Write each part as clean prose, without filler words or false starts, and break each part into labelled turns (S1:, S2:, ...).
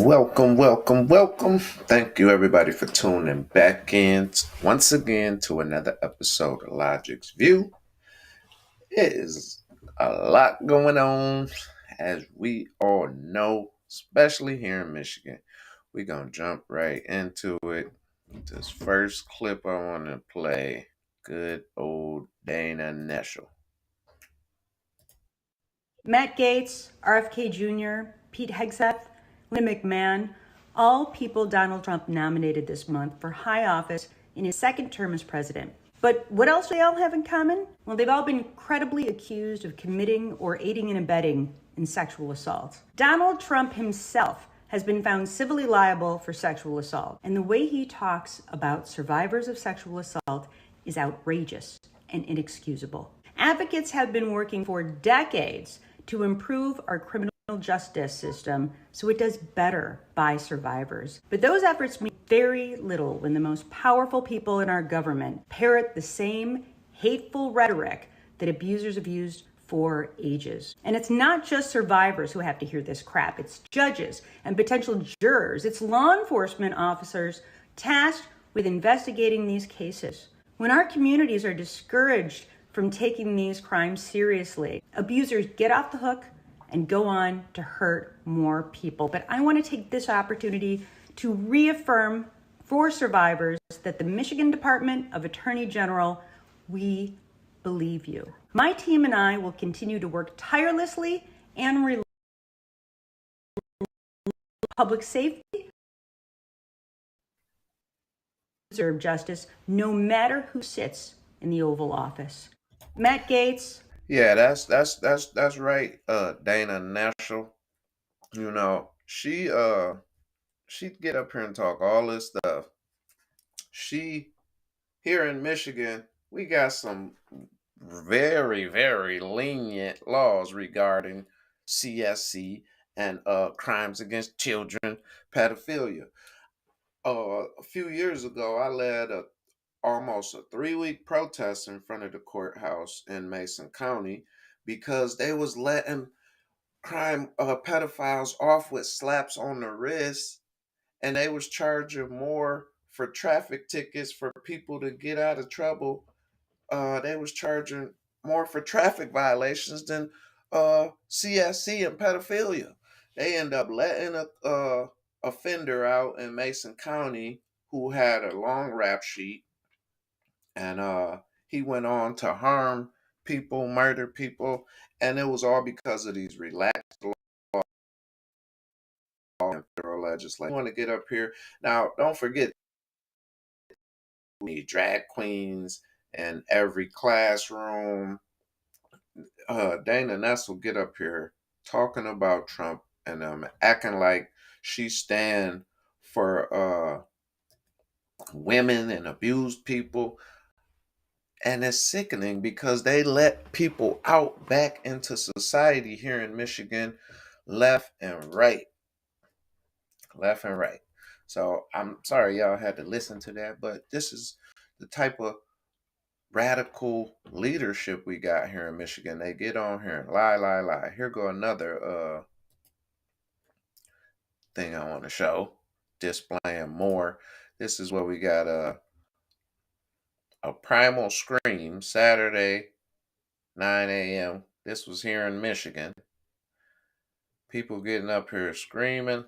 S1: Welcome, welcome, welcome. Thank you, everybody, for tuning back in once again to another episode of Logiks View. It is a lot going on, as we all know, especially here in Michigan. We're going to jump right into it. This first clip I want to play, good old Dana Neschel.
S2: Matt Gaetz, RFK Jr., Pete Hegseth, Lynn McMahon, all people Donald Trump nominated this month for high office in his second term as president. But what else do they all have in common? Well, they've all been credibly accused of committing or aiding and abetting in sexual assault. Donald Trump himself has been found civilly liable for sexual assault, and the way he talks about survivors of sexual assault is outrageous and inexcusable. Advocates have been working for decades to improve our criminal justice system so it does better by survivors. But those efforts mean very little when the most powerful people in our government parrot the same hateful rhetoric that abusers have used for ages. And it's not just survivors who have to hear this crap. It's judges and potential jurors. It's law enforcement officers tasked with investigating these cases. When our communities are discouraged from taking these crimes seriously, abusers get off the hook and go on to hurt more people. But I want to take this opportunity to reaffirm for survivors that the Michigan Department of Attorney General, we believe you. My team and I will continue to work tirelessly and public safety, serve justice, no matter who sits in the Oval Office. Matt Gaetz.
S1: Yeah, that's right. Dana Neschel. You know, she'd get up here and talk all this stuff. Here in Michigan, we got some very, very lenient laws regarding CSC and crimes against children, pedophilia. A few years ago, I led almost a 3-week protest in front of the courthouse in Mason County because they was letting pedophiles off with slaps on the wrist, and they was charging more for traffic tickets for people to get out of trouble. They was charging more for traffic violations than CSC and pedophilia. They end up letting a offender out in Mason County who had a long rap sheet, and he went on to harm people, murder people, and it was all because of these relaxed laws and federal legislation. I want to get up here now. Don't forget, we need drag queens in every classroom. Dana Ness will get up here talking about Trump and acting like she stand for women and abused people. And it's sickening because they let people out back into society here in Michigan left and right. Left and right. So I'm sorry y'all had to listen to that, but this is the type of radical leadership we got here in Michigan. They get on here and lie. Here go another thing I want to show, displaying more. This is what we got, a primal scream Saturday, 9 a.m. This was here in Michigan. People getting up here screaming.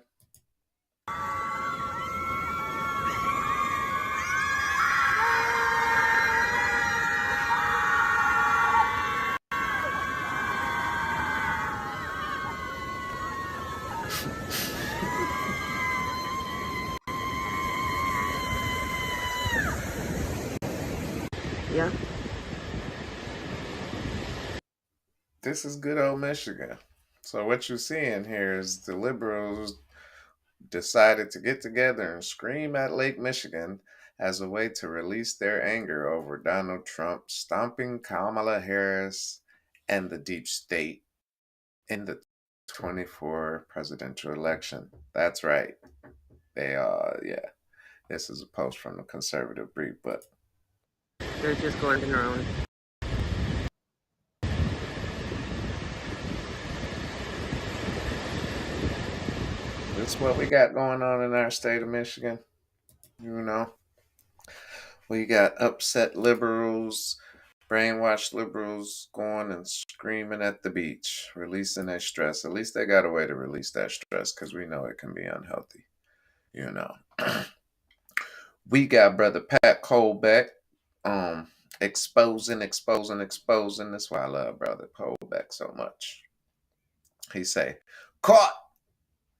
S2: Yeah.
S1: This is good old Michigan. So what you're seeing here is the liberals decided to get together and scream at Lake Michigan as a way to release their anger over Donald Trump stomping Kamala Harris and the deep state in the 24 presidential election. That's right. They yeah. This is a post from the Conservative Brief, but
S3: they're just going their own.
S1: This is what we got going on in our state of Michigan. You know, we got upset liberals, brainwashed liberals going and screaming at the beach, releasing their stress. At least they got a way to release that stress because we know it can be unhealthy. You know, we got brother Pat Colbeck, um, exposing. That's why I love brother Colbeck so much. He say, caught.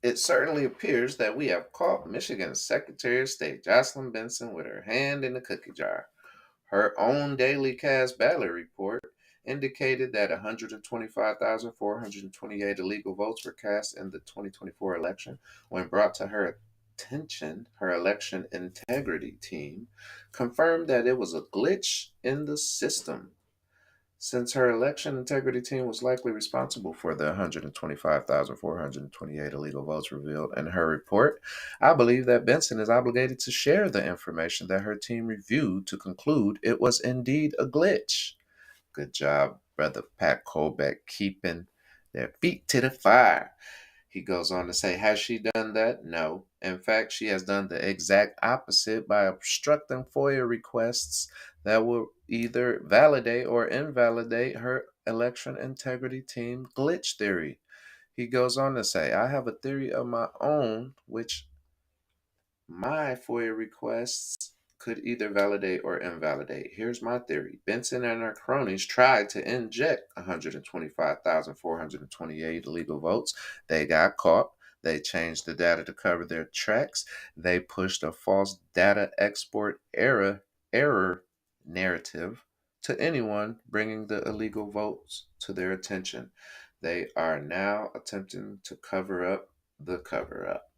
S1: It certainly appears that we have caught Michigan's Secretary of State Jocelyn Benson with her hand in the cookie jar. Her own daily cast ballot report indicated that 125,428 illegal votes were cast in the 2024 election. When brought to her attention, her election integrity team confirmed that it was a glitch in the system. Since her election integrity team was likely responsible for the 125,428 illegal votes revealed in her report, I believe that Benson is obligated to share the information that her team reviewed to conclude it was indeed a glitch. Good job, brother Pat Colbeck, keeping their feet to the fire. He goes on to say, has she done that? No. In fact, she has done the exact opposite by obstructing FOIA requests that will either validate or invalidate her election integrity team glitch theory. He goes on to say, I have a theory of my own, which my FOIA requests could either validate or invalidate. Here's my theory. Benson and her cronies tried to inject 125,428 illegal votes. They got caught. They changed the data to cover their tracks. They pushed a false data export error narrative to anyone bringing the illegal votes to their attention. They are now attempting to cover up the cover up.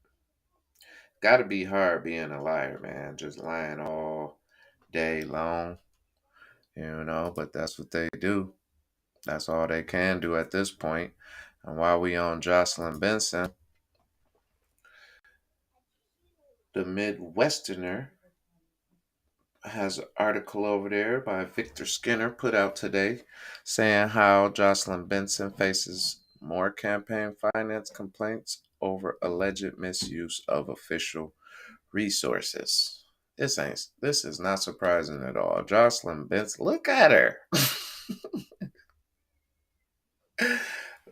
S1: Gotta be hard being a liar, man. Just lying all day long, but that's what they do. That's all they can do at this point. And while we on Jocelyn Benson, the Midwesterner has an article over there by Victor Skinner put out today saying how Jocelyn Benson faces more campaign finance complaints over alleged misuse of official resources. This is not surprising at all. Jocelyn Benson, look at her.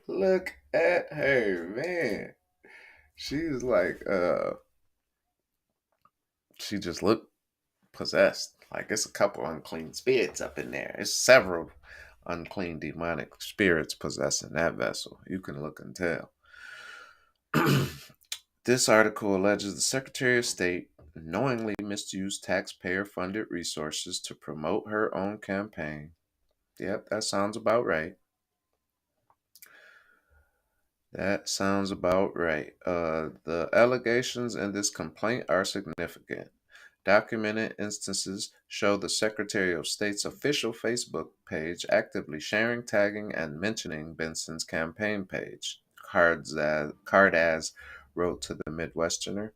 S1: Look at her, man. She's like she just looked possessed. Like it's a couple unclean spirits up in there. It's several unclean demonic spirits possessing that vessel. You can look and tell. This article alleges the Secretary of State knowingly misused taxpayer funded resources to promote her own campaign. Yep, that sounds about right. That sounds about right. The allegations in this complaint are significant. Documented instances show the Secretary of State's official Facebook page actively sharing, tagging, and mentioning Benson's campaign page. Cardaz wrote to the Midwesterner.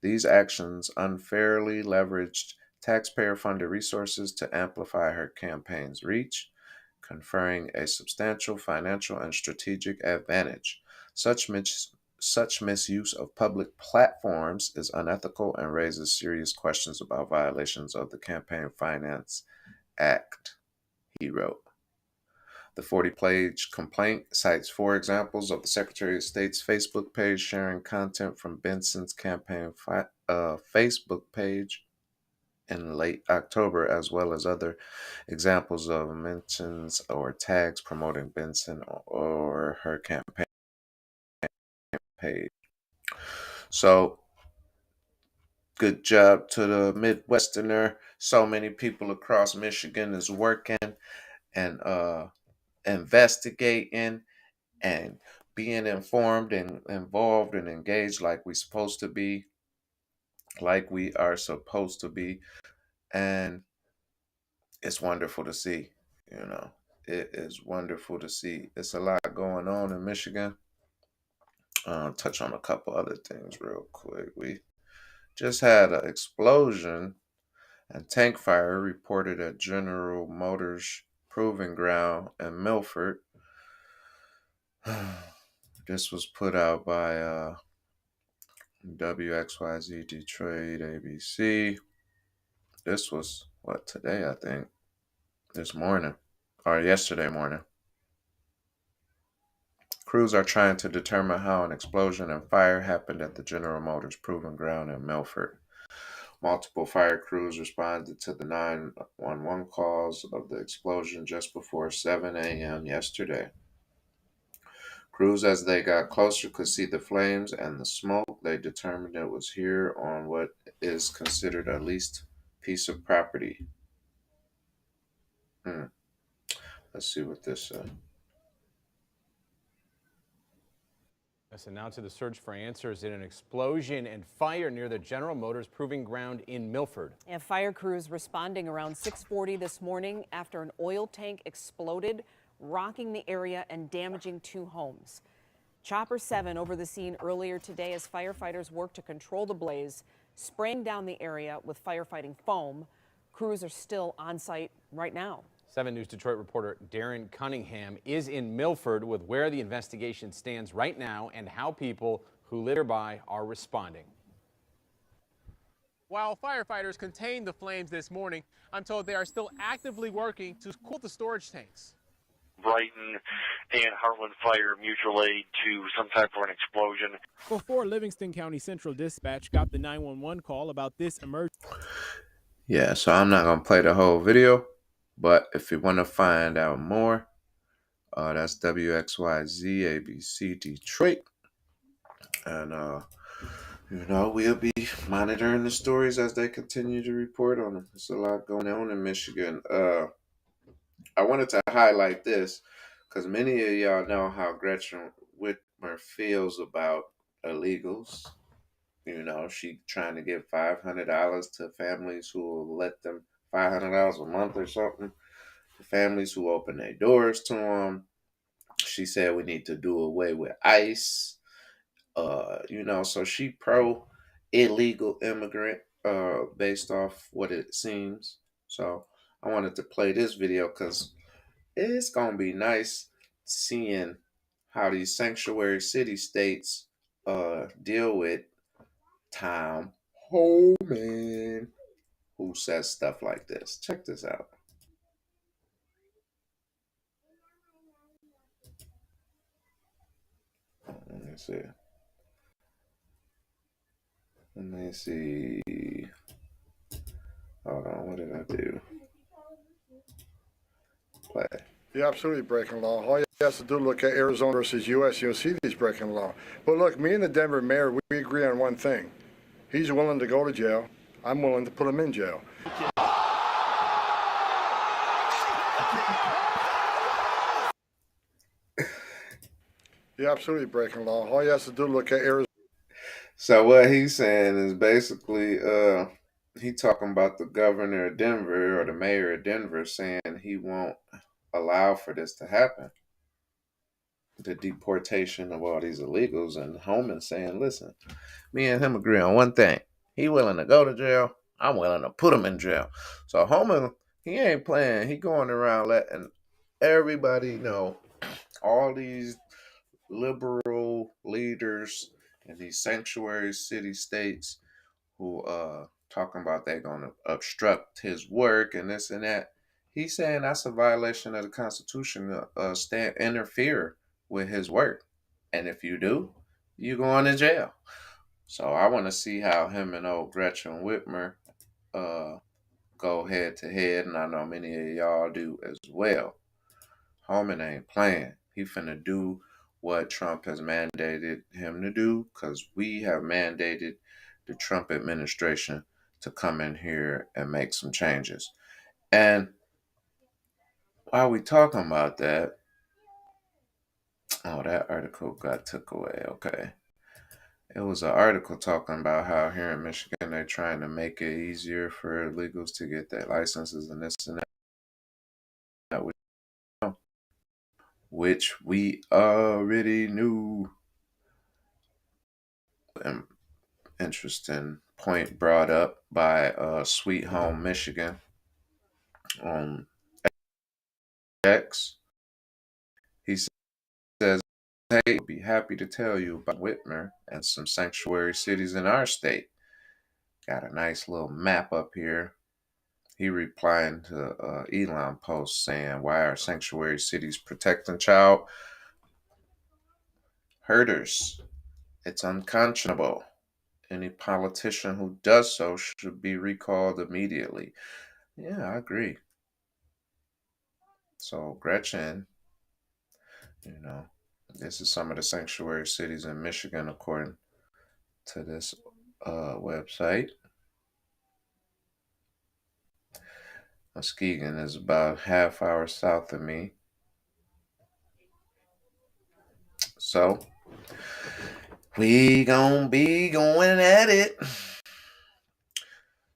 S1: These actions unfairly leveraged taxpayer-funded resources to amplify her campaign's reach, conferring a substantial financial and strategic advantage. Such misuse of public platforms is unethical and raises serious questions about violations of the Campaign Finance Act, he wrote. The 40-page complaint cites 4 examples of the Secretary of State's Facebook page sharing content from Benson's campaign Facebook page in late October, as well as other examples of mentions or tags promoting Benson or her campaign page. So, good job to the Midwesterner. So many people across Michigan is working and investigating and being informed and involved and engaged like we supposed to be, like we are supposed to be. And it's wonderful to see, you know. It is wonderful to see. It's a lot going on in Michigan. Touch on a couple other things real quick. We just had an explosion and tank fire reported at General Motors Proving Ground in Milford. This was put out by WXYZ Detroit ABC. This was what, today, I think. This morning. Or yesterday morning. Crews are trying to determine how an explosion and fire happened at the General Motors Proving Ground in Milford. Multiple fire crews responded to the 911 calls of the explosion just before 7 a.m. yesterday. Crews, as they got closer, could see the flames and the smoke. They determined it was here on what is considered a leased piece of property. Let's see what this says.
S4: And now to the search for answers in an explosion and fire near the General Motors Proving Ground in Milford.
S5: And fire crews responding around 6:40 this morning after an oil tank exploded, rocking the area and damaging 2 homes. Chopper 7 over the scene earlier today as firefighters work to control the blaze, spraying down the area with firefighting foam. Crews are still on site right now.
S4: 7 News Detroit reporter Darren Cunningham is in Milford with where the investigation stands right now and how people who live nearby are responding.
S6: While firefighters contained the flames this morning, I'm told they are still actively working to cool the storage tanks.
S7: Brighton and Harlan Fire Mutual Aid to some type of an explosion.
S6: Before Livingston County Central Dispatch got the 911 call about this emergency.
S1: Yeah, so I'm not going to play the whole video, but if you want to find out more, that's WXYZ ABC Detroit. And, we'll be monitoring the stories as they continue to report on them. There's a lot going on in Michigan. I wanted to highlight this because many of y'all know how Gretchen Whitmer feels about illegals. She trying to give $500 to families who will let them $500 a month or something. The families who open their doors to them. She said we need to do away with ICE. So she pro illegal immigrant based off what it seems. So I wanted to play this video because it's gonna be nice seeing how these sanctuary city states deal with Tom Homan, who says stuff like this. Check this out. Let me see. Let me see. Hold on, what did I do? Play.
S8: You're absolutely breaking law. All you have to do is look at Arizona versus U.S. You'll see these breaking law. But look, me and the Denver mayor, we agree on one thing. He's willing to go to jail. I'm willing to put him in jail. You're absolutely breaking law. All you have to do is look at Arizona.
S1: So what he's saying is basically, he talking about the governor of Denver or the mayor of Denver saying he won't allow for this to happen. The deportation of all these illegals, and Homan saying, listen, me and him agree on one thing. He willing to go to jail. I'm willing to put him in jail. So Homan, he ain't playing. He going around letting everybody know, all these liberal leaders in these sanctuary city states who talking about they're going to obstruct his work and this and that. He's saying that's a violation of the Constitution to interfere with his work. And if you do, you going to jail. So I want to see how him and old Gretchen Whitmer go head to head. And I know many of y'all do as well. Homan ain't playing. He finna do what Trump has mandated him to do, because we have mandated the Trump administration to come in here and make some changes. And while we talking about that, oh, that article got took away. Okay. It was an article talking about how here in Michigan they're trying to make it easier for illegals to get their licenses and this and that, which we already knew. An interesting point brought up by Sweet Home Michigan on X. He says Hey, would be happy to tell you about Whitmer and some sanctuary cities in our state. Got a nice little map up here. He replying to Elon post saying, "Why are sanctuary cities protecting child herders? It's unconscionable. Any politician who does so should be recalled immediately." Yeah, I agree. So Gretchen, you know, this is some of the sanctuary cities in Michigan according to this website. Muskegon is about half hour south of me. So we gonna be going at it.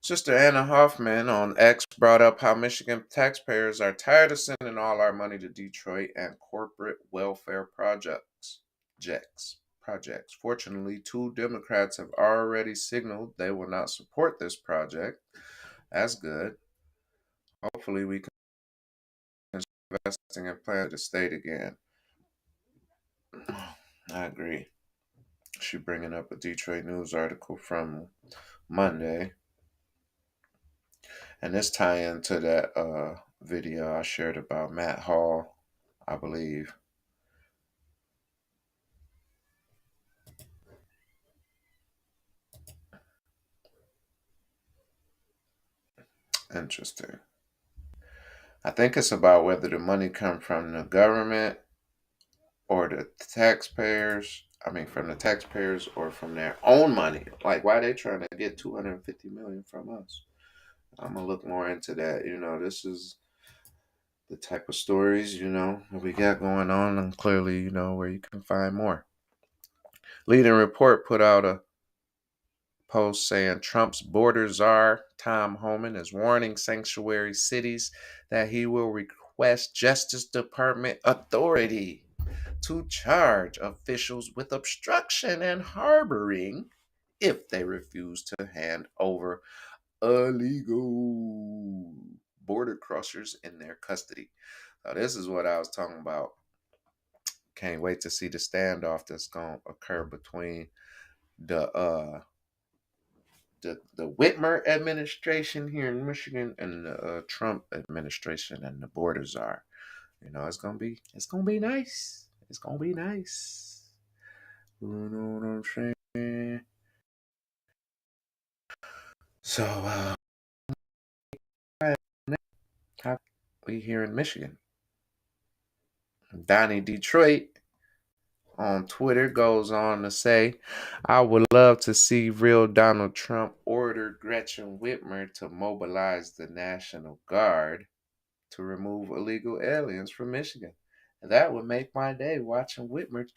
S1: Sister Anna Hoffman on X brought up how Michigan taxpayers are tired of sending all our money to Detroit and corporate welfare projects. Fortunately, 2 Democrats have already signaled they will not support this project. That's good. Hopefully, we can start investing in plan the state again. I agree. She bringing up a Detroit News article from Monday, and this tie into that video I shared about Matt Hall, I believe. Interesting. I think it's about whether the money come from the government or the taxpayers. I mean, from the taxpayers or from their own money. Like, why they trying to get 250 million from us? I'm gonna look more into that. This is the type of stories that we got going on, and clearly, where you can find more. Leading Report put out a post saying Trump's border czar, Tom Homan, is warning sanctuary cities that he will request Justice Department authority to charge officials with obstruction and harboring if they refuse to hand over illegal border crossers in their custody. Now, this is what I was talking about. Can't wait to see the standoff that's going to occur between the Whitmer administration here in Michigan and the Trump administration and the border czar. It's gonna be nice. It's gonna be nice. You know what I'm saying? So we here in Michigan. Donnie Detroit on Twitter goes on to say, "I would love to see real Donald Trump order Gretchen Whitmer to mobilize the National Guard to remove illegal aliens from Michigan. That would make my day watching Whitmer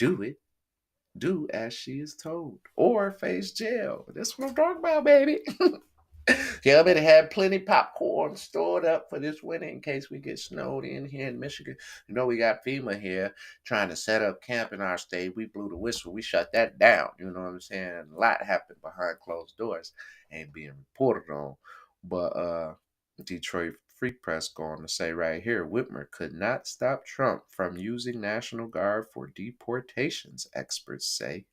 S1: do as she is told, or face jail. That's what I'm talking about, baby." Yeah, I better have plenty popcorn stored up for this winter in case we get snowed in here in Michigan. We got FEMA here trying to set up camp in our state. We blew the whistle. We shut that down. You know what I'm saying? A lot happened behind closed doors. Ain't being reported on. But Detroit Free Press going to say right here, Whitmer could not stop Trump from using National Guard for deportations, experts say.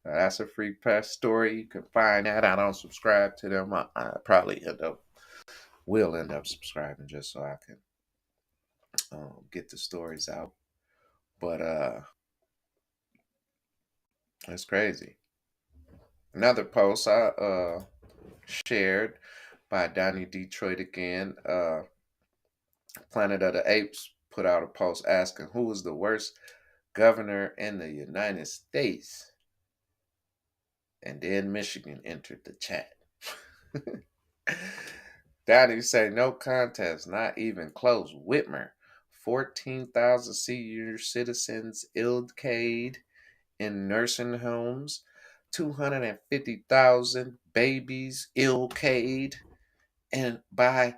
S1: That's a free press story. You can find that. I don't subscribe to them. I probably will end up subscribing just so I can get the stories out. But it's crazy. Another post I shared by Donnie Detroit again. Planet of the Apes put out a post asking who is the worst governor in the United States. And then Michigan entered the chat. Donnie say no contest, not even close. Whitmer, 14,000 senior citizens ill-cared in nursing homes, 250,000 babies ill-cared and by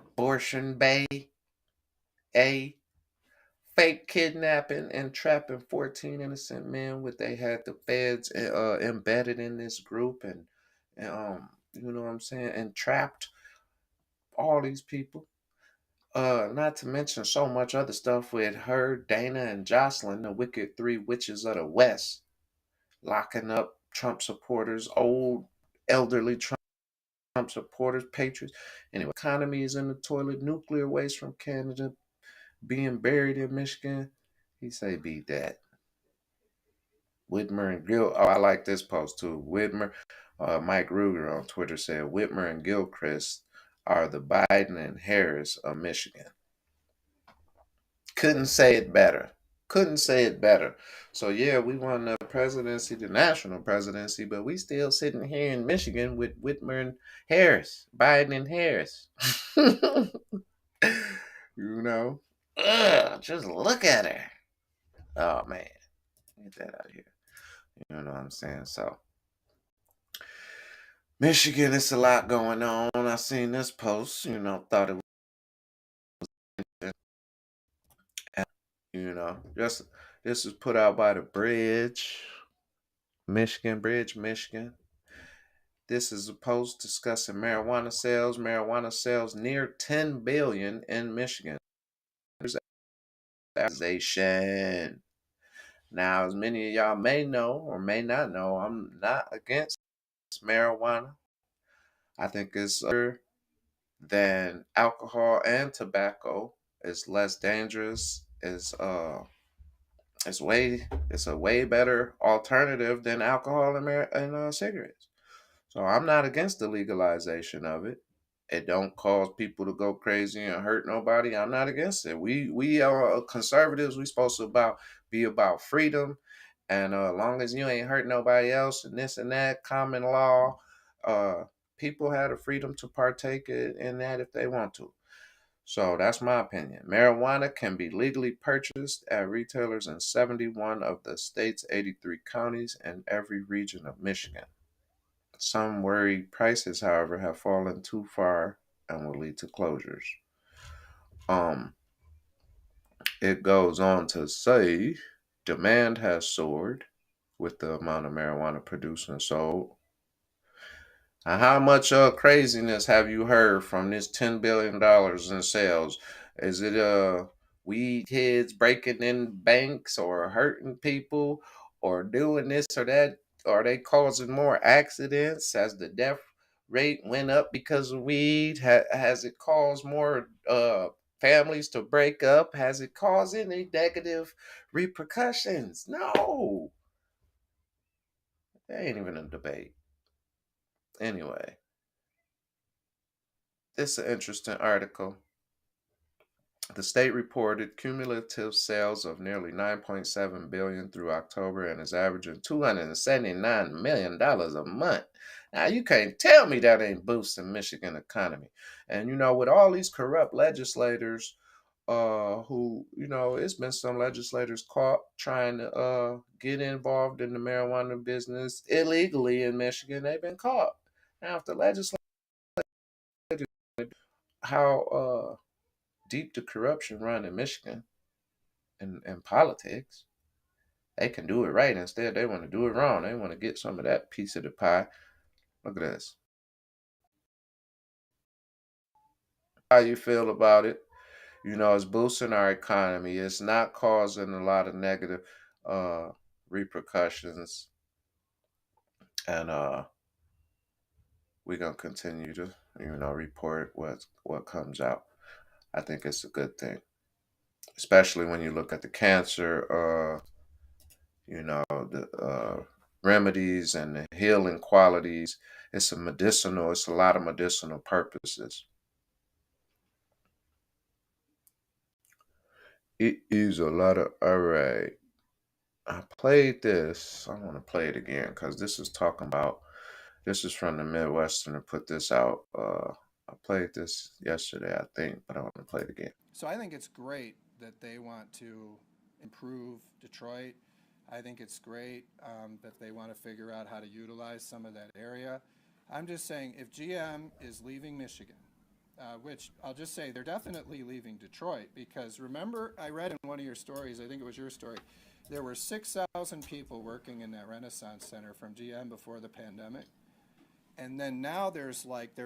S1: abortion bay, a fake kidnapping and trapping 14 innocent men with they had the feds embedded in this group and you know what I'm saying, and trapped all these people. Not to mention so much other stuff with her, Dana, and Jocelyn, the wicked three witches of the West, locking up Trump supporters, old elderly Trump supporters, patriots. Anyway, economy is in the toilet. Nuclear waste from Canada being buried in Michigan. He say, "Be that." Whitmer and Gil. Oh, I like this post too. Whitmer, Mike Ruger on Twitter said, "Whitmer and Gilchrist are the Biden and Harris of Michigan." Couldn't say it better. Couldn't say it better. So yeah, we won the presidency, the national presidency, but we still sitting here in Michigan with Whitmer and Harris, Biden and Harris. You know, just look at her. Oh man, get that out of here. You know what I'm saying? So Michigan, it's a lot going on. I seen this post. Thought it was, just this was put out by the Bridge. Michigan Bridge, Michigan. This is a post discussing marijuana sales. Marijuana sales near 10 billion in Michigan. There's accusation. Now, as many of y'all may know or may not know, I'm not against marijuana. I think it's better than alcohol and tobacco. It's less dangerous. It's a way better alternative than alcohol and cigarettes. So I'm not against the legalization of it. It don't cause people to go crazy and hurt nobody. I'm not against it. We are conservatives. We supposed to be about freedom, and as long as you ain't hurt nobody else and this and that, common law, uh, people have the freedom to partake in that if they want to. So that's my opinion. Marijuana can be legally purchased at retailers in 71 of the state's 83 counties and every region of Michigan. Some worry prices, however, have fallen too far and will lead to closures. Um, it goes on to say demand has soared with the amount of marijuana produced and sold. How much craziness have you heard from this $10 billion in sales? Is it weed kids breaking in banks or hurting people or doing this or that? Are they causing more accidents? Has the death rate went up because of weed? Has it caused more families to break up? Has it caused any negative repercussions? No, there ain't even a debate. Anyway, this is an interesting article. The state reported cumulative sales of nearly 9.7 billion through October and is averaging $279 million a month. Now you can't tell me that ain't boosting Michigan economy. And with all these corrupt legislators, who it's been some legislators caught trying to get involved in the marijuana business illegally in Michigan. They've been caught. Now if the legislature, how deep the corruption run in Michigan in politics, they can do it right. Instead, they want to do it wrong. They want to get some of that piece of the pie. Look at this. How you feel about it? It's boosting our economy. It's not causing a lot of negative uh, repercussions. And we're going to continue to, report what comes out. I think it's a good thing, especially when you look at the cancer the remedies and the healing qualities. It's a lot of medicinal purposes. It is a lot of, all right. I played this. I want to play it again because this is from the Midwestern to put this out. I played this yesterday, I think, but I want to play it again.
S9: So I think it's great that they want to improve Detroit. I think it's great that they want to figure out how to utilize some of that area. I'm just saying, if GM is leaving Michigan, which I'll just say they're definitely leaving Detroit, because remember, I read in one of your stories, I think it was your story, there were 6,000 people working in that Renaissance Center from GM before the pandemic. And then now they're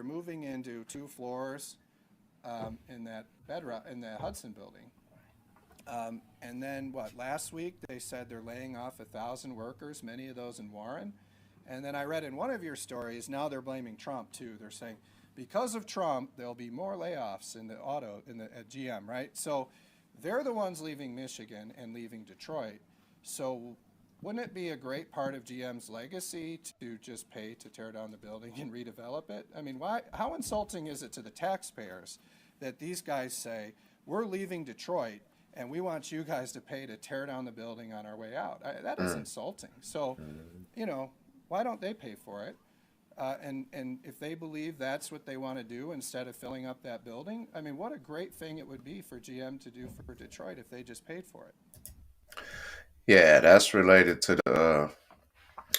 S9: moving into 2 floors in that bedrock in the Hudson building. And then last week they said they're laying off 1,000 workers, many of those in Warren. And then I read in one of your stories, now they're blaming Trump too. They're saying because of Trump, there'll be more layoffs at GM, right? So they're the ones leaving Michigan and leaving Detroit. So wouldn't it be a great part of GM's legacy to just pay to tear down the building and redevelop it? I mean, how insulting is it to the taxpayers that these guys say, we're leaving Detroit and we want you guys to pay to tear down the building on our way out? That is insulting. So, why don't they pay for it? And if they believe that's what they want to do instead of filling up that building, I mean, what a great thing it would be for GM to do for Detroit if they just paid for it.
S1: Yeah, that's related to the.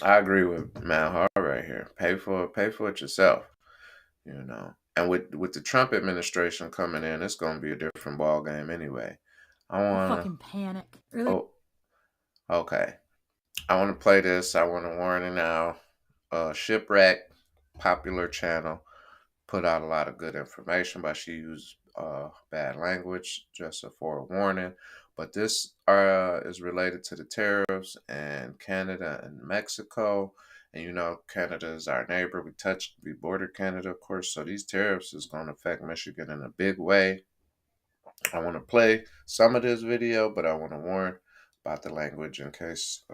S1: I agree with Matt Hart right here. Pay for it yourself. And with the Trump administration coming in, it's going to be a different ball game anyway. I want
S10: fucking panic. Really?
S1: Oh, okay. I want to play this. I want to warn it now. Shipwreck, popular channel, put out a lot of good information, but she used bad language, just a forewarning. But this is related to the tariffs and Canada and Mexico. And Canada is our neighbor. We border Canada, of course. So these tariffs is going to affect Michigan in a big way. I want to play some of this video, but I want to warn about the language in case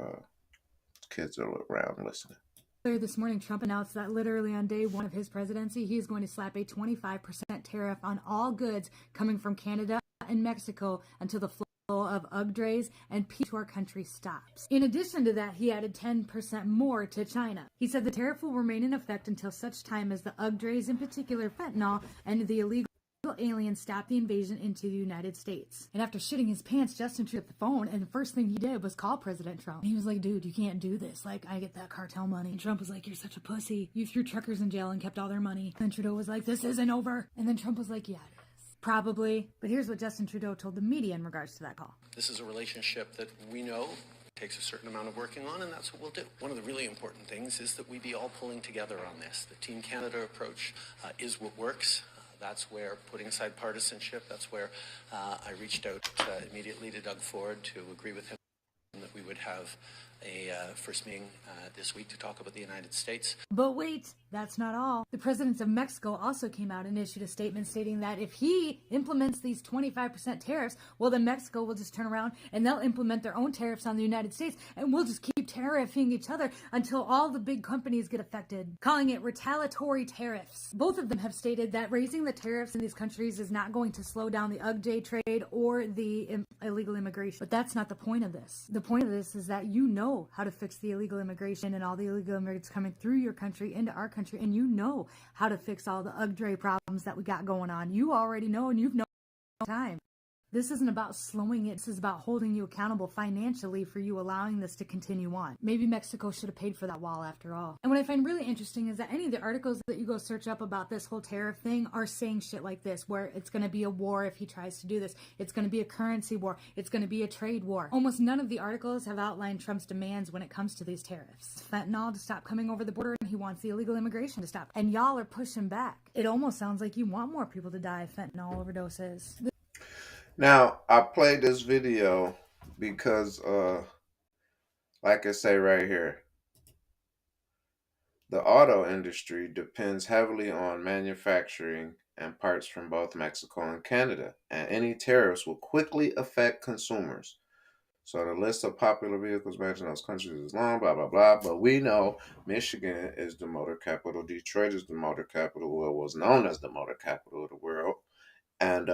S1: kids are around listening.
S10: Earlier this morning, Trump announced that literally on day one of his presidency, he is going to slap a 25% tariff on all goods coming from Canada and Mexico until the flow of UGG drays and peat to our country stops. In addition to that, he added 10% more to China. He said the tariff will remain in effect until such time as the UGG drays, in particular fentanyl, and the illegal aliens stop the invasion into the United States. And after shitting his pants, Justin took the phone, and the first thing he did was call President Trump. And he was like, dude, you can't do this. Like, I get that cartel money. And Trump was like, you're such a pussy. You threw truckers in jail and kept all their money. And Trudeau was like, this isn't over. And then Trump was like, yeah, it is. Probably. But here's what Justin Trudeau told the media in regards to that call.
S11: This is a relationship that we know takes a certain amount of working on, and that's what we'll do. One of the really important things is that we be all pulling together on this. The Team Canada approach is what works. That's where, putting aside partisanship, that's where I reached out immediately to Doug Ford to agree with him that we would have a first meeting this week to talk about the United States.
S10: But wait, that's not all. The president of Mexico also came out and issued a statement stating that if he implements these 25% tariffs, well, then Mexico will just turn around and they'll implement their own tariffs on the United States, and we'll just keep tariffing each other until all the big companies get affected, calling it retaliatory tariffs. Both of them have stated that raising the tariffs in these countries is not going to slow down the UGJ trade or the illegal immigration. But that's not the point of this. The point of this is that you know how to fix the illegal immigration and all the illegal immigrants coming through your country into our country, and you know how to fix all the UGJ problems that we got going on. You already know, and you've known all the time. This isn't about slowing it. This is about holding you accountable financially for you allowing this to continue on. Maybe Mexico should have paid for that wall after all. And what I find really interesting is that any of the articles that you go search up about this whole tariff thing are saying shit like this, where it's going to be a war if he tries to do this. It's going to be a currency war. It's going to be a trade war. Almost none of the articles have outlined Trump's demands when it comes to these tariffs. Fentanyl to stop coming over the border, and he wants the illegal immigration to stop. And y'all are pushing back. It almost sounds like you want more people to die of fentanyl overdoses.
S1: Now, I played this video because, like I say right here, the auto industry depends heavily on manufacturing and parts from both Mexico and Canada, and any tariffs will quickly affect consumers. So the list of popular vehicles made in those countries is long, blah, blah, blah. But we know Michigan is the motor capital. Detroit is the motor capital, what was known as the motor capital of the world. And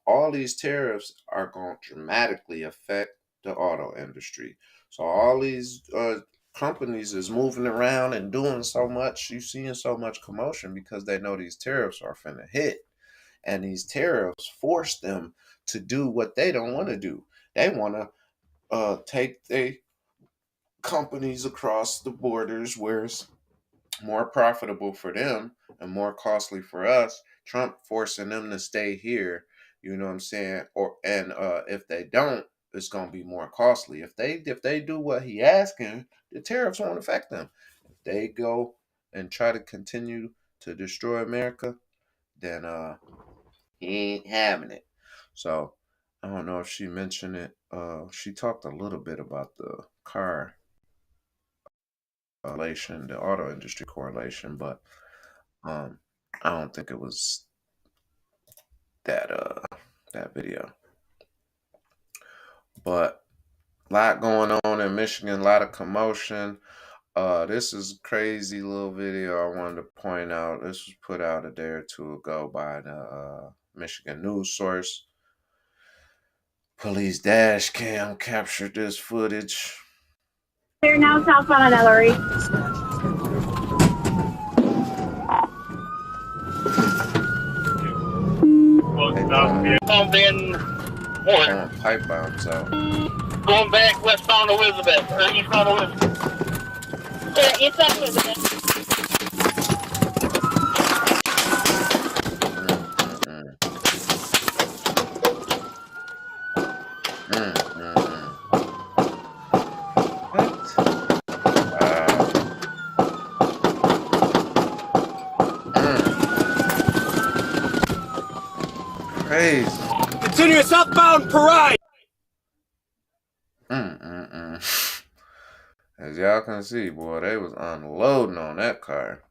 S1: all these tariffs are going to dramatically affect the auto industry. So all these companies is moving around and doing so much. You're seeing so much commotion because they know these tariffs are finna hit. And these tariffs force them to do what they don't want to do. They want to take the companies across the borders where it's more profitable for them and more costly for us. Trump forcing them to stay here, you know what I'm saying? And if they don't, it's gonna be more costly. If they do what he asking, the tariffs won't affect them. If they go and try to continue to destroy America, then He ain't having it. So I don't know if she mentioned it. She talked a little bit about the car correlation, the auto industry correlation, but um, I don't think it was that that video. But a lot going on in Michigan, a lot of commotion. This is crazy little video I wanted to point out. This was put out a day or two ago by the Michigan news source. Police dash cam captured this footage.
S12: They're now southbound on Ellery.
S1: Pipe bombs out.
S12: Going back westbound Elizabeth, or eastbound Elizabeth. Yeah, eastbound Elizabeth.
S1: Crazy.
S13: Continue southbound parade.
S1: As y'all can see, boy, they was unloading on that car.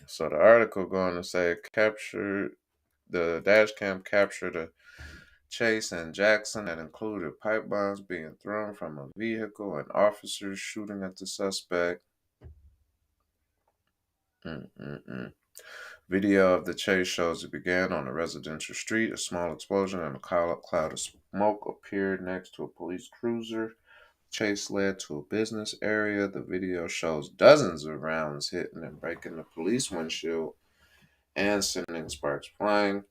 S1: So the article going to say the dash cam captured a chase in Jackson that included pipe bombs being thrown from a vehicle and officers shooting at the suspect. Video of the chase shows it began on a residential street. A small explosion and a cloud of smoke appeared next to a police cruiser. Chase led to a business area. The video shows dozens of rounds hitting and breaking the police windshield and sending sparks flying.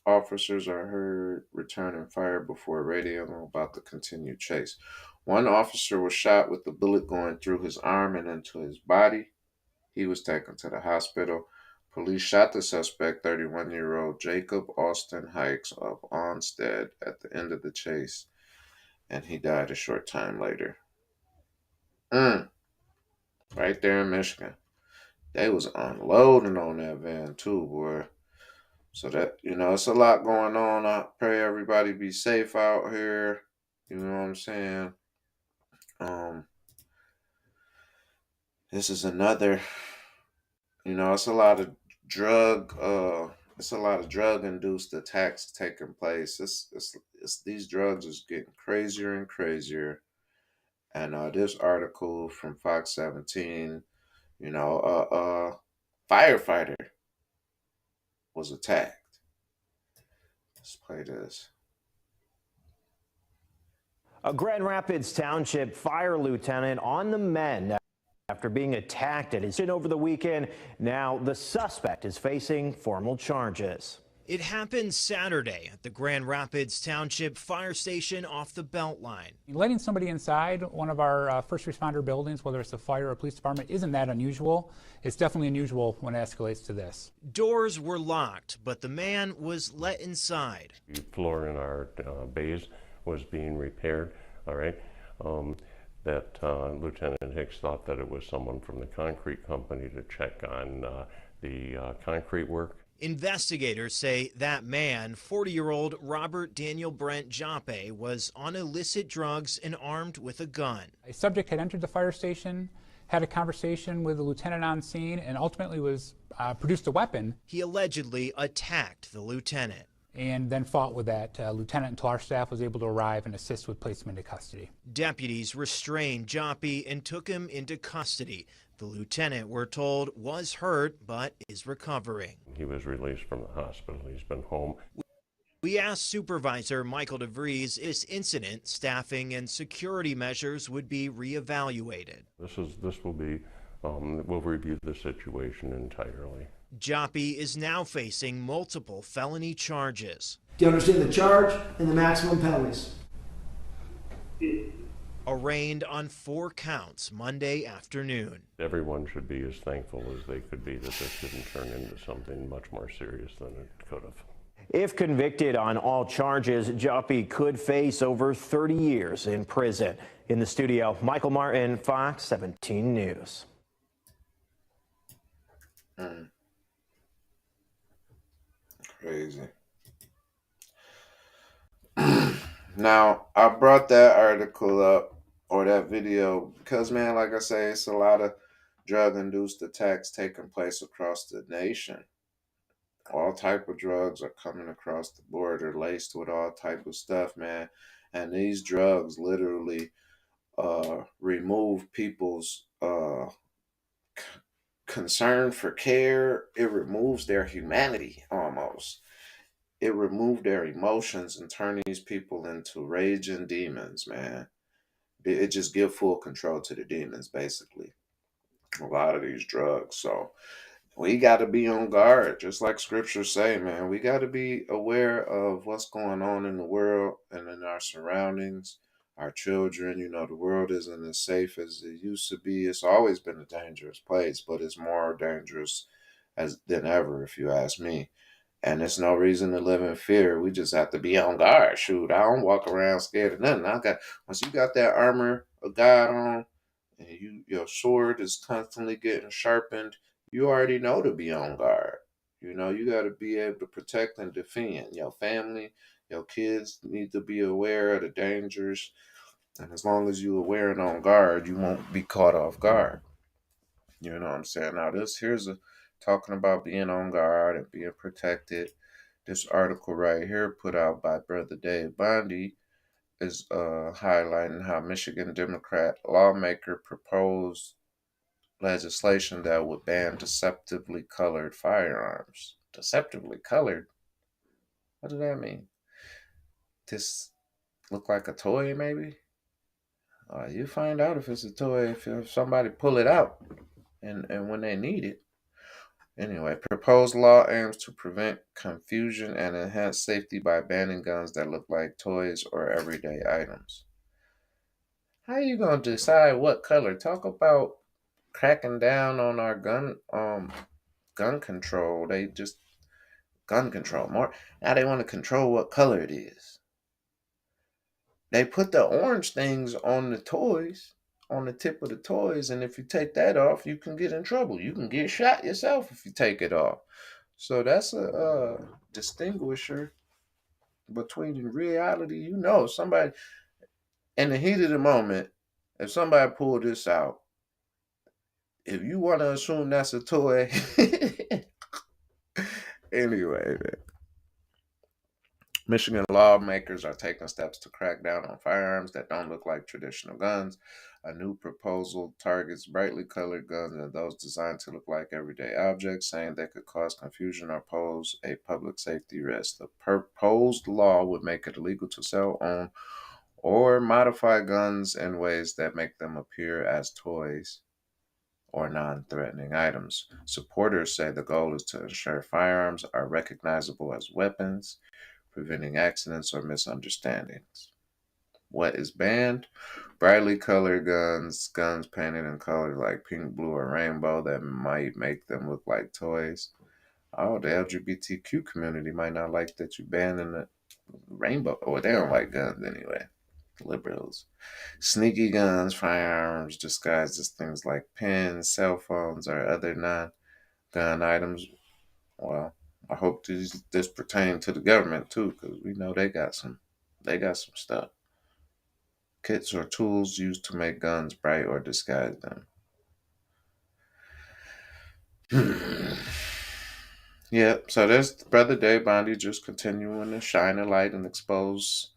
S1: Officers are heard returning fire before radioing about the continued chase. One officer was shot with the bullet going through his arm and into his body. He was taken to the hospital. Police shot the suspect, 31-year-old Jacob Austin Hikes of Onstead, at the end of the chase, and he died a short time later. Right there in Michigan. They was unloading on that van too, boy. So that, it's a lot going on. I pray everybody be safe out here. You know what I'm saying? This is another, it's a lot of drug induced attacks taking place. It's these drugs is getting crazier and crazier. And this article from Fox 17, firefighter was attacked. Let's play this.
S14: A Grand Rapids Township fire lieutenant on the mend after being attacked at his inn over the weekend. Now the suspect is facing formal charges.
S15: It happened Saturday at the Grand Rapids Township fire station off the Beltline.
S16: Letting somebody inside one of our first responder buildings, whether it's a fire or a police department, isn't that unusual. It's definitely unusual when it escalates to this.
S15: Doors were locked, but the man was let inside.
S17: The floor in our bays was being repaired, all right? Lieutenant Hicks thought that it was someone from the concrete company to check on the concrete work.
S15: Investigators say that man, 40-year-old Robert Daniel Brent Joppe, was on illicit drugs and armed with a gun.
S16: A subject had entered the fire station, had a conversation with the lieutenant on scene, and ultimately was produced a weapon.
S15: He allegedly attacked the lieutenant.
S16: And then fought with that lieutenant until our staff was able to arrive and assist with placement into custody.
S15: Deputies restrained Joppe and took him into custody. The lieutenant, we're told, was hurt but is recovering.
S17: He was released from the hospital. He's been home.
S15: We asked Supervisor Michael DeVries if this incident, staffing and security measures would be reevaluated.
S17: We'll review the situation entirely.
S15: Joppe is now facing multiple felony charges.
S18: Do you understand the charge and the maximum penalties?
S15: Arraigned on 4 counts Monday afternoon.
S17: Everyone should be as thankful as they could be that this didn't turn into something much more serious than it could have.
S14: If convicted on all charges, Joppe could face over 30 years in prison. In the studio, Michael Martin, Fox 17 News.
S1: Crazy. Now, I brought that article up or that video because, man, like I say, it's a lot of drug-induced attacks taking place across the nation. All type of drugs are coming across the border, laced with all type of stuff, man. And these drugs literally remove people's concern for care. It removes their humanity almost. It removed their emotions and turned these people into raging demons, man. It just give full control to the demons, basically. A lot of these drugs. So we got to be on guard, just like scriptures say, man. We got to be aware of what's going on in the world and in our surroundings, our children. You know, the world isn't as safe as it used to be. It's always been a dangerous place, but it's more dangerous than ever, if you ask me. And there's no reason to live in fear. We just have to be on guard. Shoot, I don't walk around scared of nothing. Once you got that armor of God on, and your sword is constantly getting sharpened, you already know to be on guard. You know, you got to be able to protect and defend your family. Your kids need to be aware of the dangers, and as long as you're aware and on guard, you won't be caught off guard. You know what I'm saying? Now, here's talking about being on guard and being protected. This article right here, put out by Brother Dave Bondi, is highlighting how Michigan Democrat lawmaker proposed legislation that would ban deceptively colored firearms. Deceptively colored? What does that mean? This look like a toy, maybe? You find out if it's a toy if somebody pull it out and when they need it. Anyway, proposed law aims to prevent confusion and enhance safety by banning guns that look like toys or everyday items. How you gonna decide what color? Talk about cracking down on our gun control. They just gun control more. Now they want to control what color it is. They put the orange things on the toys, on the tip of the toys, and if you take that off, you can get in trouble. You can get shot yourself if you take it off. So that's a distinguisher between reality. You know, somebody in the heat of the moment, if somebody pulled this out, if you want to assume that's a toy, anyway, man. Michigan lawmakers are taking steps to crack down on firearms that don't look like traditional guns. A new proposal targets brightly colored guns and those designed to look like everyday objects, saying they could cause confusion or pose a public safety risk. The proposed law would make it illegal to sell, own, or modify guns in ways that make them appear as toys or non-threatening items. Supporters say the goal is to ensure firearms are recognizable as weapons, preventing accidents or misunderstandings. What is banned? Brightly colored guns painted in colors like pink, blue, or rainbow that might make them look like toys. Oh, the LGBTQ community might not like that you banning the rainbow. Or they don't like guns anyway. Liberals. Sneaky guns, firearms disguised as things like pens, cell phones, or other non-gun items. Well, I hope this pertain to the government too, because we know they got some stuff. Kits or tools used to make guns bright or disguise them. Yep, so there's Brother Dave Bondi just continuing to shine a light and expose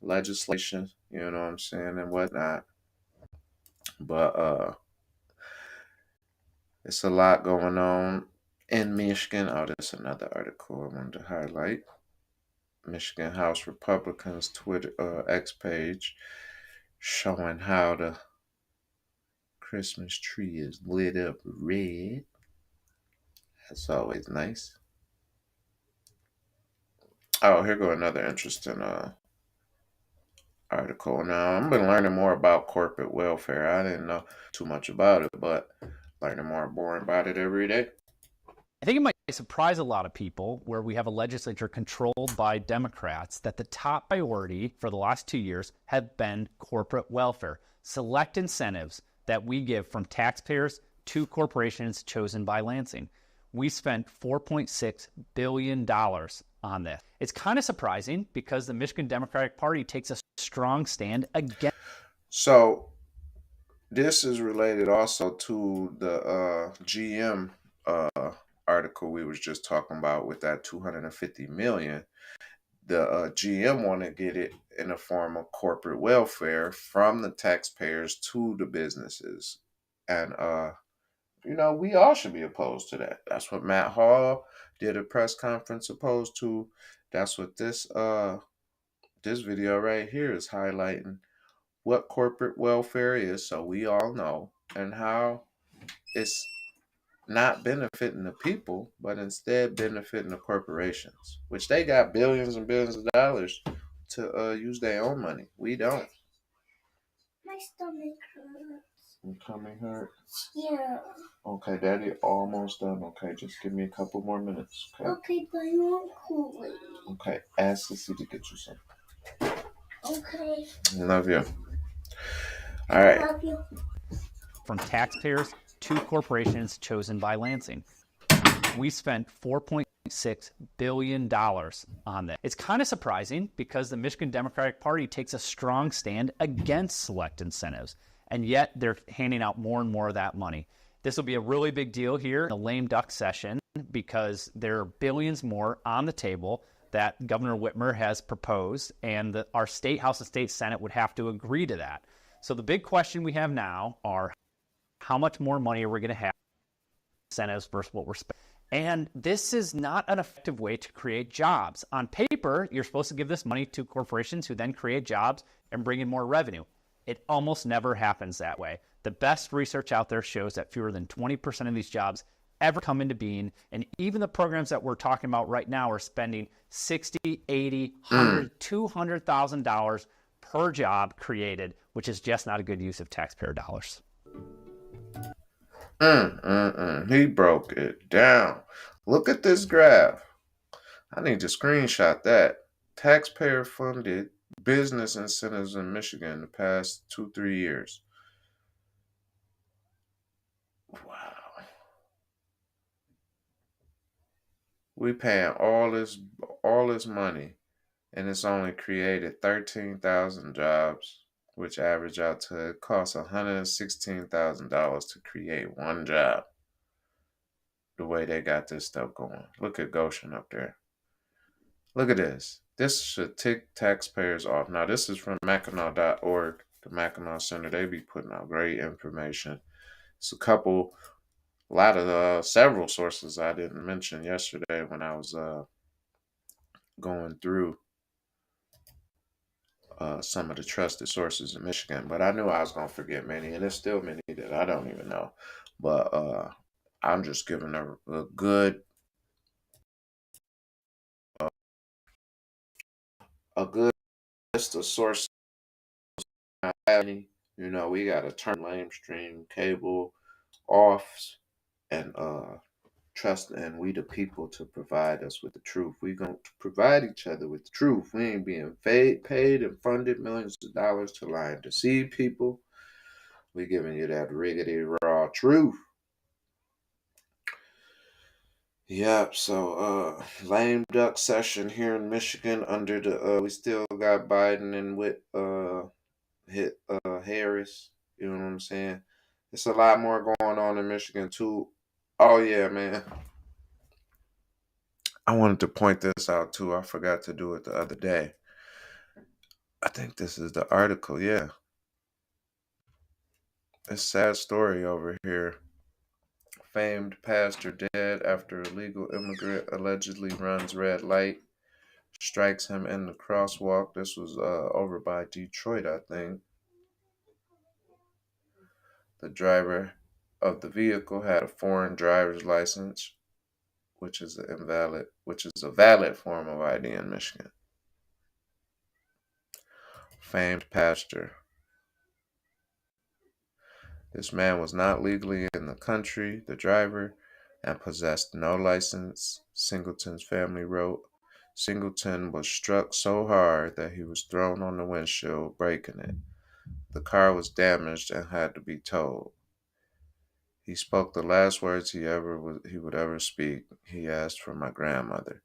S1: legislation, you know what I'm saying, and whatnot. But it's a lot going on in Michigan. Oh, there's another article I wanted to highlight. Michigan House Republicans Twitter X page showing how the Christmas tree is lit up red. That's always nice. Oh, here go another interesting article. Now, I've been learning more about corporate welfare. I didn't know too much about it, but learning more about it every day.
S19: I think it might surprise a lot of people where we have a legislature controlled by Democrats that the top priority for the last 2 years have been corporate welfare, select incentives that we give from taxpayers to corporations chosen by Lansing. We spent $4.6 billion on this. It's kind of surprising because the Michigan Democratic Party takes a strong stand against.
S1: So this is related also to the GM article we was just talking about with that 250 million. The GM want to get it in the form of corporate welfare from the taxpayers to the businesses, and we all should be opposed to that. That's what Matt Hall did a press conference opposed to. That's what this video right here is highlighting what corporate welfare is, so we all know, and how it's not benefiting the people, but instead benefiting the corporations, which they got billions and billions of dollars to use their own money. We don't.
S20: My stomach hurts.
S1: Your tummy hurt?
S20: Yeah.
S1: Okay, Daddy, almost done. Okay, just give me a couple more minutes. Okay.
S20: Okay, but I want Kool-Aid.
S1: Okay, ask Sissy to get you some.
S20: Okay.
S1: Love you. All right.
S20: Love you.
S19: From taxpayers to corporations chosen by Lansing. We spent $4.6 billion on this. It's kind of surprising because the Michigan Democratic Party takes a strong stand against select incentives, and yet they're handing out more and more of that money. This will be a really big deal here in the lame duck session because there are billions more on the table that Governor Whitmer has proposed, and our state House and state Senate would have to agree to that. So the big question we have now are how much more money are we going to have incentives versus what we're spending? And this is not an effective way to create jobs. On paper, you're supposed to give this money to corporations who then create jobs and bring in more revenue. It almost never happens that way. The best research out there shows that fewer than 20% of these jobs ever come into being. And even the programs that we're talking about right now are spending $60, $80, $100, $200,000 per job created, which is just not a good use of taxpayer dollars.
S1: He broke it down. Look at this graph. I need to screenshot that. Taxpayer funded business incentives in Michigan the past 2-3 years. Wow. We paying all this money, and it's only created 13,000 jobs, which average out to it costs $116,000 to create one job. The way they got this stuff going. Look at Goshen up there. Look at this. This should tick taxpayers off. Now, this is from Mackinac.org, the Mackinac Center. They be putting out great information. It's several sources I didn't mention yesterday when I was going through some of the trusted sources in Michigan. But I knew I was going to forget many, and there's still many that I don't even know. But I'm just giving a good list of sources. We got to turn Livestream cable off and trust and we the people to provide us with the truth. We're going to provide each other with the truth. We ain't being paid and funded millions of dollars to lie and deceive people. We're giving you that riggedy raw truth. Yep, so lame duck session here in Michigan under the we still got Biden and with hit Harris, you know what I'm saying? It's a lot more going on in Michigan too. Oh yeah, man. I wanted to point this out too. I forgot to do it the other day. I think this is the article, yeah. It's a sad story over here. Famed pastor dead after illegal immigrant allegedly runs red light, strikes him in the crosswalk. This was over by Detroit, I think. The driver of the vehicle had a foreign driver's license, which is a valid form of ID in Michigan. Famed pastor. This man was not legally in the country, the driver, and possessed no license, Singleton's family wrote. Singleton was struck so hard that he was thrown on the windshield, breaking it. The car was damaged and had to be towed. He spoke the last words he would ever speak. He asked for my grandmother.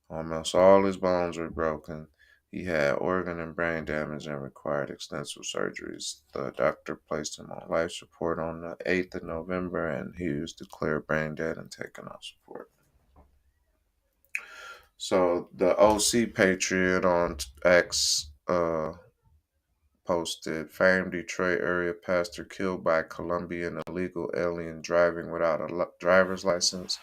S1: Almost all his bones were broken. He had organ and brain damage and required extensive surgeries. The doctor placed him on life support on the 8th of November, and he was declared brain dead and taken off support. So the OC Patriot on X posted, famed Detroit area pastor killed by Colombian illegal alien driving without a driver's license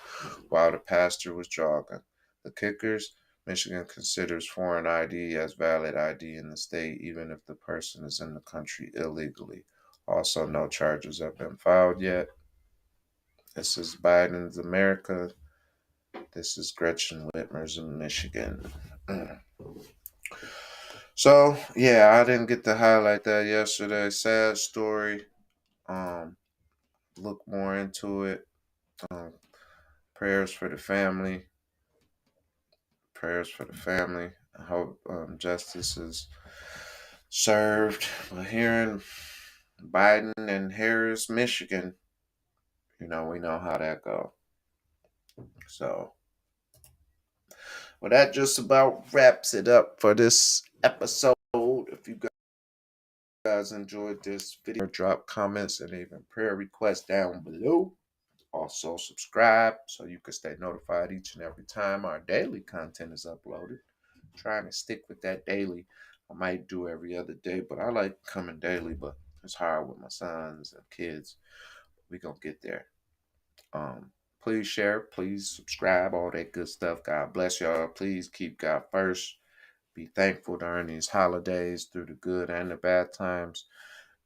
S1: while the pastor was jogging. The kickers, Michigan considers foreign ID as valid ID in the state even if the person is in the country illegally. Also, no charges have been filed yet. This is Biden's America. This is Gretchen Whitmer's in Michigan. So, yeah, I didn't get to highlight that yesterday. Sad story. Look more into it. Prayers for the family. Prayers for the family. I hope justice is served. But here in Biden and Harris, Michigan, we know how that go. So, well, that just about wraps it up for this episode. If you guys enjoyed this video, drop comments and even prayer requests down below. Also, subscribe so you can stay notified each and every time our daily content is uploaded. I'm trying to stick with that daily. I might do every other day, but I like coming daily, but it's hard with my sons and kids. We gonna get there. Please share, please subscribe, all that good stuff. God bless y'all. Please keep God first. Be thankful during these holidays through the good and the bad times.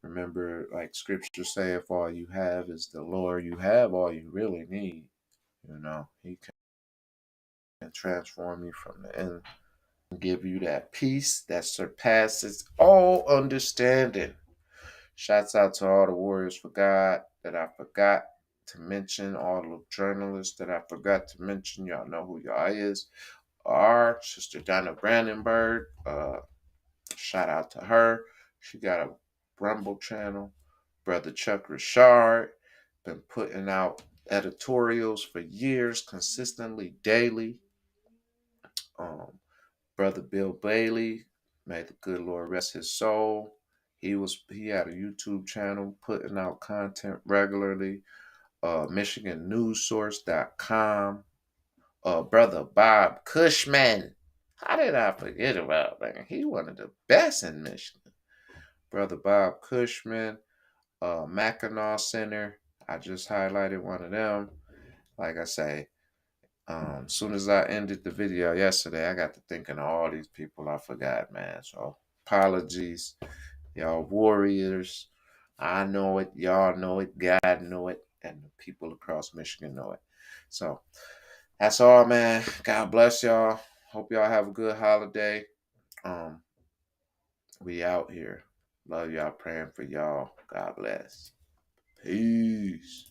S1: Remember, like scripture say, if all you have is the Lord, you have all you really need. He can transform you from the end and give you that peace that surpasses all understanding. Shouts out to all the warriors for God that I forgot to mention, all the journalists that I forgot to mention. Y'all know who y'all is. Our sister Donna Brandenburg, shout out to her. She got a Rumble channel. Brother Chuck Richard, been putting out editorials for years, consistently, daily. Brother Bill Bailey, may the good Lord rest his soul. He had a YouTube channel putting out content regularly. MichiganNewsSource.com. Brother Bob Cushman. How did I forget about that? He one of the best in Michigan. Brother Bob Cushman. Mackinac Center. I just highlighted one of them. Like I say, as soon as I ended the video yesterday, I got to thinking of all these people I forgot, man. So apologies, y'all warriors. I know it, y'all know it, God know it, and the people across Michigan know it. So that's all, man. God bless y'all. Hope y'all have a good holiday. We out here. Love y'all, praying for y'all. God bless. Peace.